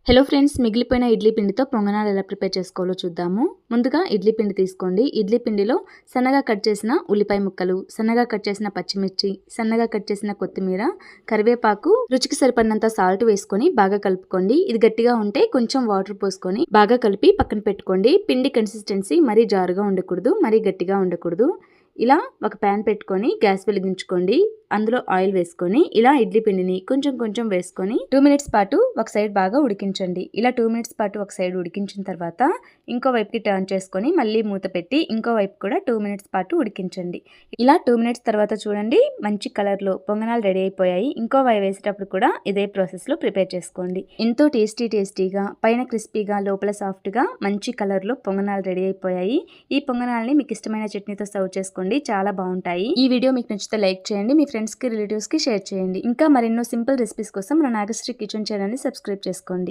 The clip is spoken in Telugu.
హలో ఫ్రెండ్స్, మిగిలిపోయిన ఇడ్లీ పిండితో పొంగనాలు ఎలా ప్రిపేర్ చేసుకోవాలో చూద్దాము. ముందుగా ఇడ్లీ పిండి తీసుకోండి. ఇడ్లీ పిండిలో సన్నగా కట్ చేసిన ఉల్లిపాయ ముక్కలు, సన్నగా కట్ చేసిన పచ్చిమిర్చి, సన్నగా కట్ చేసిన కొత్తిమీర, కరివేపాకు, రుచికి సరిపడినంత సాల్ట్ వేసుకొని బాగా కలుపుకోండి. ఇది గట్టిగా ఉంటే కొంచెం వాటర్ పోసుకొని బాగా కలిపి పక్కన పెట్టుకోండి. పిండి కన్సిస్టెన్సీ మరీ జారుగా ఉండకూడదు, మరీ గట్టిగా ఉండకూడదు. ఇలా ఒక ప్యాన్ పెట్టుకొని గ్యాస్ వెలిగించుకోండి. అందులో ఆయిల్ వేసుకొని ఇలా ఇడ్లీ పిండిని కొంచెం కొంచెం వేసుకొని 2 మినిట్స్ పాటు ఒక సైడ్ బాగా ఉడికించండి. ఇలా 2 మినిట్స్ పాటు ఒక సైడ్ ఉడికించిన తర్వాత ఇంకో వైపుకి టర్న్ చేసుకొని మళ్ళీ మూత పెట్టి ఇంకో వైపు కూడా 2 మినిట్స్ పాటు ఉడికించండి. ఇలా 2 మినిట్స్ తర్వాత చూడండి, మంచి కలర్లో పొంగనాలు రెడీ అయిపోయాయి. ఇంకో వైపు వేసేటప్పుడు కూడా ఇదే ప్రాసెస్లో ప్రిపేర్ చేసుకోండి. ఎంతో టేస్టీగా పైన క్రిస్పీగా లోపల సాఫ్ట్గా మంచి కలర్లో పొంగనాలు రెడీ అయిపోయాయి. ఈ పొంగనాల్ని మీకు ఇష్టమైన చట్నీతో సర్వ్ చేసుకోండి, చాలా బాగుంటాయి. ఈ వీడియో మీకు నచ్చితే లైక్ చేయండి, మీ ఫ్రెండ్స్ కి రిలేటివ్స్ కి షేర్ చేయండి. ఇంకా మరెన్నో సింపుల్ రెసిపీస్ కోసం మన నాగశ్రీ కిచెన్ ఛానల్ ని సబ్స్క్రైబ్ చేసుకోండి.